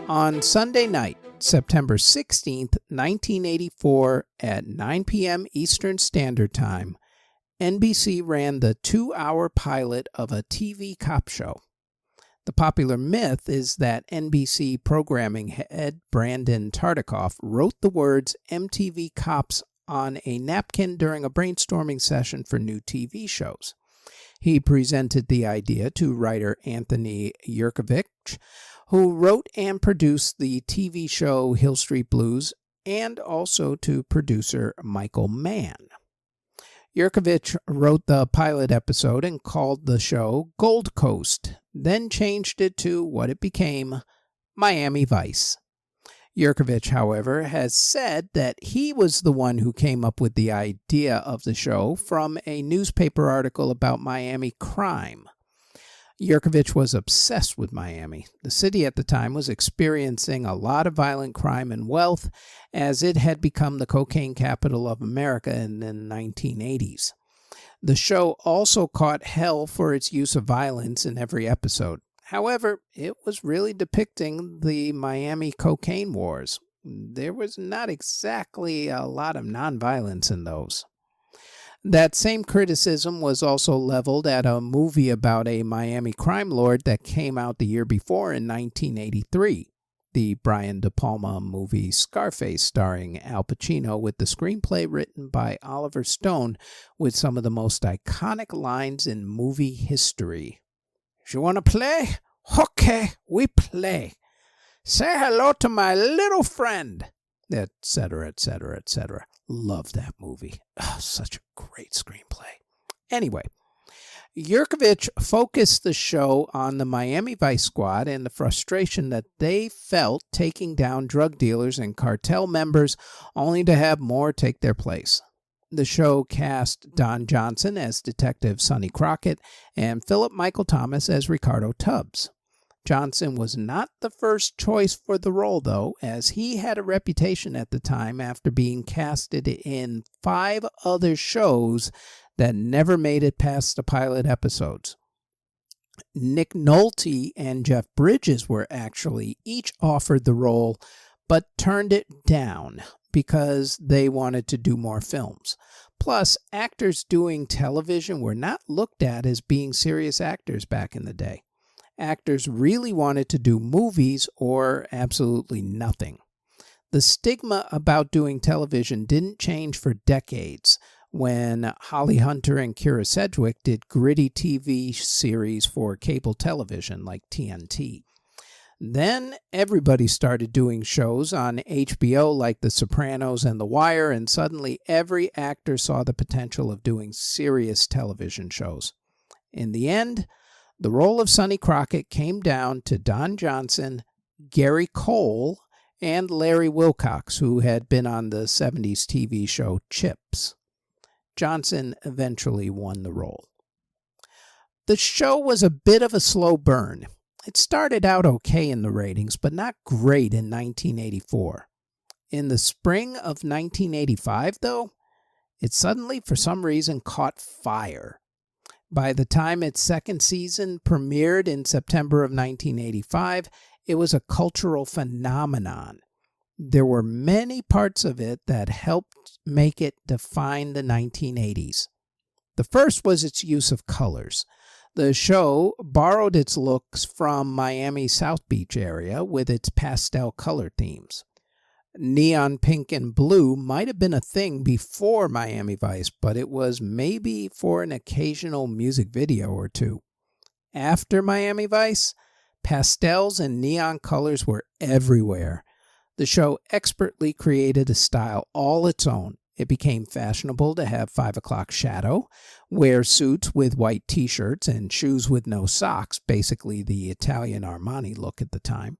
On Sunday night, September 16th, 1984, at 9 p.m. Eastern Standard Time, NBC ran the 2-hour pilot of a TV cop show. The popular myth is that NBC programming head Brandon Tartikoff wrote the words MTV Cops on a napkin during a brainstorming session for new TV shows. He presented the idea to writer Anthony Yerkovich, who wrote and produced the TV show Hill Street Blues, and also to producer Michael Mann. Yerkovich wrote the pilot episode and called the show Gold Coast, then changed it to what it became, Miami Vice. Yerkovich, however, has said that he was the one who came up with the idea of the show from a newspaper article about Miami crime. Yerkovich was obsessed with Miami. The city at the time was experiencing a lot of violent crime and wealth, as it had become the cocaine capital of America in the 1980s. The show also caught hell for its use of violence in every episode. However, it was really depicting the Miami cocaine wars. There was not exactly a lot of nonviolence in those. That same criticism was also leveled at a movie about a Miami crime lord that came out the year before in 1983, the Brian De Palma movie Scarface, starring Al Pacino, with the screenplay written by Oliver Stone with some of the most iconic lines in movie history. You want to play? Okay, we play. Say hello to my little friend, etc., etc., etc. Love that movie. Oh, such a great screenplay. Anyway, Yerkovich focused the show on the Miami Vice Squad and the frustration that they felt taking down drug dealers and cartel members, only to have more take their place. The show cast Don Johnson as Detective Sonny Crockett and Philip Michael Thomas as Ricardo Tubbs. Johnson was not the first choice for the role, though, as he had a reputation at the time after being casted in 5 other shows that never made it past the pilot episodes. Nick Nolte and Jeff Bridges were actually each offered the role, but turned it down because they wanted to do more films. Plus, actors doing television were not looked at as being serious actors back in the day. Actors really wanted to do movies or absolutely nothing. The stigma about doing television didn't change for decades when Holly Hunter and Kyra Sedgwick did gritty TV series for cable television like TNT. Then everybody started doing shows on HBO like The Sopranos and The Wire, and suddenly every actor saw the potential of doing serious television shows. In the end, the role of Sonny Crockett came down to Don Johnson, Gary Cole, and Larry Wilcox, who had been on the 70s TV show Chips. Johnson eventually won the role. The show was a bit of a slow burn. It started out okay in the ratings, but not great in 1984. In the spring of 1985, though, it suddenly, for some reason, caught fire. By the time its second season premiered in September of 1985, it was a cultural phenomenon. There were many parts of it that helped make it define the 1980s. The first was its use of colors. The show borrowed its looks from Miami's South Beach area with its pastel color themes. Neon pink and blue might have been a thing before Miami Vice, but it was maybe for an occasional music video or two. After Miami Vice, pastels and neon colors were everywhere. The show expertly created a style all its own. It became fashionable to have 5 o'clock shadow, wear suits with white t-shirts and shoes with no socks, basically the Italian Armani look at the time.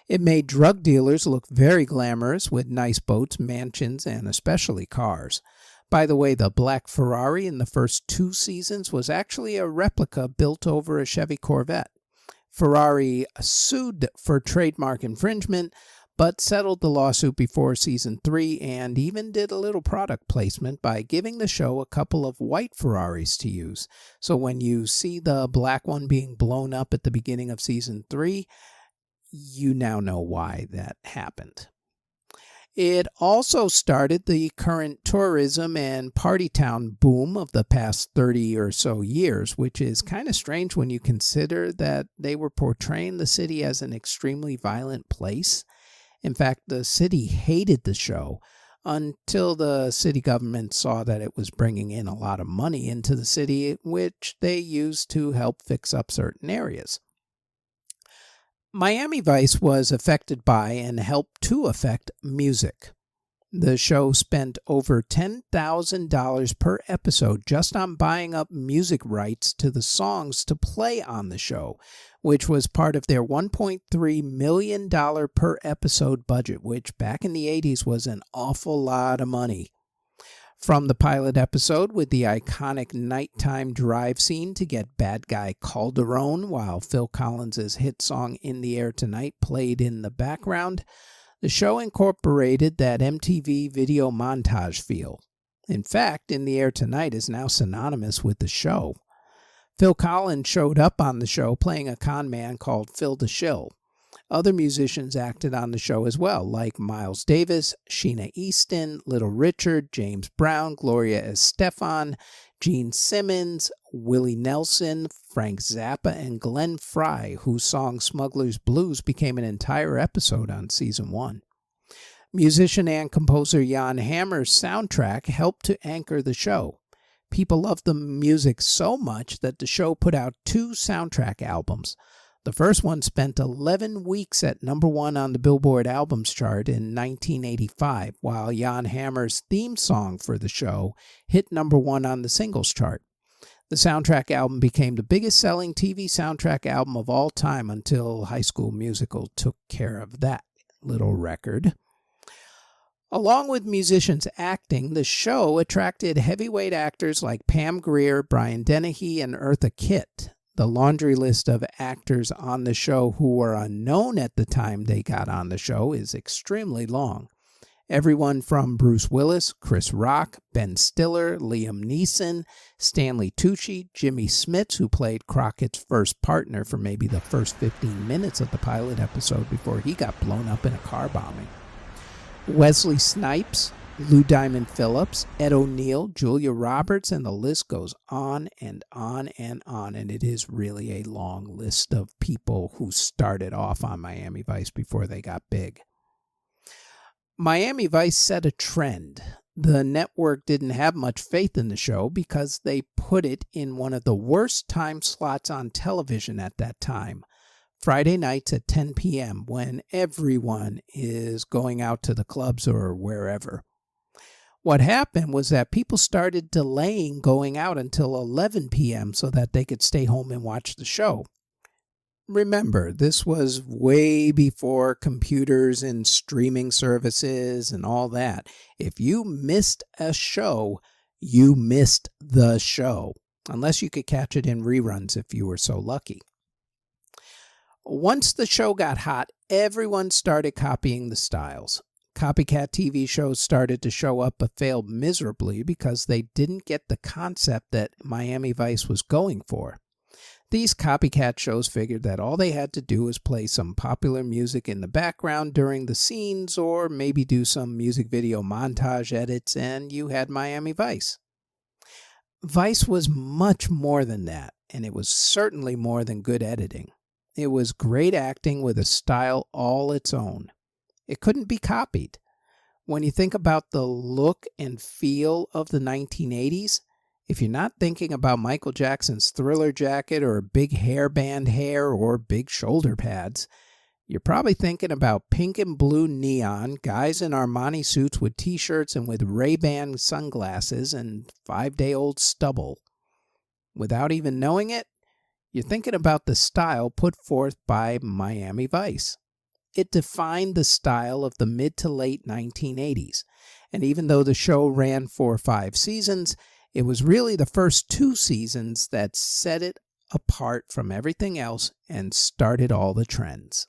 It made drug dealers look very glamorous with nice boats, mansions, and especially cars. By the way, the black Ferrari in the first 2 seasons was actually a replica built over a Chevy Corvette. Ferrari sued for trademark infringement, but settled the lawsuit before season 3 and even did a little product placement by giving the show a couple of white Ferraris to use. So when you see the black one being blown up at the beginning of season 3, you now know why that happened. It also started the current tourism and party town boom of the past 30 or so years, which is kind of strange when you consider that they were portraying the city as an extremely violent place. In fact, the city hated the show until the city government saw that it was bringing in a lot of money into the city, which they used to help fix up certain areas. Miami Vice was affected by and helped to affect music. The show spent over $10,000 per episode just on buying up music rights to the songs to play on the show, which was part of their $1.3 million per episode budget, which back in the 80s was an awful lot of money. From the pilot episode with the iconic nighttime drive scene to get Bad Guy Calderone while Phil Collins' hit song In the Air Tonight played in the background, the show incorporated that MTV video montage feel. In fact, In the Air Tonight is now synonymous with the show. Phil Collins showed up on the show playing a con man called Phil the Shill. Other musicians acted on the show as well, like Miles Davis, Sheena Easton, Little Richard, James Brown, Gloria Estefan, Gene Simmons, Willie Nelson, Frank Zappa, and Glenn Frey, whose song Smuggler's Blues became an entire episode on Season 1. Musician and composer Jan Hammer's soundtrack helped to anchor the show. People loved the music so much that the show put out 2 soundtrack albums. The first one spent 11 weeks at number 1 on the Billboard Albums chart in 1985, while Jan Hammer's theme song for the show hit number 1 on the singles chart. The soundtrack album became the biggest selling TV soundtrack album of all time until High School Musical took care of that little record. Along with musicians acting, the show attracted heavyweight actors like Pam Grier, Brian Dennehy, and Eartha Kitt. The laundry list of actors on the show who were unknown at the time they got on the show is extremely long. Everyone from Bruce Willis, Chris Rock, Ben Stiller, Liam Neeson, Stanley Tucci, Jimmy Smits, who played Crockett's first partner for maybe the first 15 minutes of the pilot episode before he got blown up in a car bombing. Wesley Snipes, Lou Diamond Phillips, Ed O'Neill, Julia Roberts, and the list goes on and on and on. And it is really a long list of people who started off on Miami Vice before they got big. Miami Vice set a trend. The network didn't have much faith in the show because they put it in one of the worst time slots on television at that time. Friday nights at 10 p.m. when everyone is going out to the clubs or wherever. What happened was that people started delaying going out until 11 p.m. so that they could stay home and watch the show. Remember, this was way before computers and streaming services and all that. If you missed a show, you missed the show, unless you could catch it in reruns if you were so lucky. Once the show got hot, everyone started copying the styles. Copycat TV shows started to show up but failed miserably because they didn't get the concept that Miami Vice was going for. These copycat shows figured that all they had to do was play some popular music in the background during the scenes or maybe do some music video montage edits and you had Miami Vice. Vice was much more than that, and it was certainly more than good editing. It was great acting with a style all its own. It couldn't be copied. When you think about the look and feel of the 1980s, if you're not thinking about Michael Jackson's Thriller jacket or big hairband hair or big shoulder pads, you're probably thinking about pink and blue neon, guys in Armani suits with t-shirts and with Ray-Ban sunglasses and 5-day-old stubble. Without even knowing it, you're thinking about the style put forth by Miami Vice. It defined the style of the mid to late 1980s, and even though the show ran for 5 seasons, it was really the first 2 seasons that set it apart from everything else and started all the trends.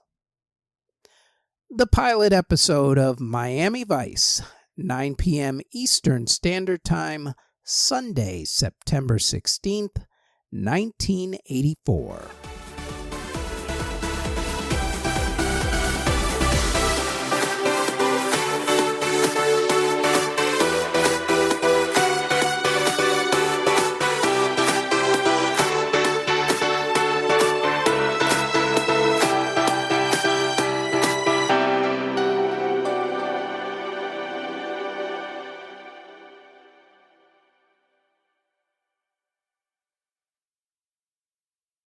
The pilot episode of Miami Vice, 9 p.m. Eastern Standard Time, Sunday, September 16th, 1984.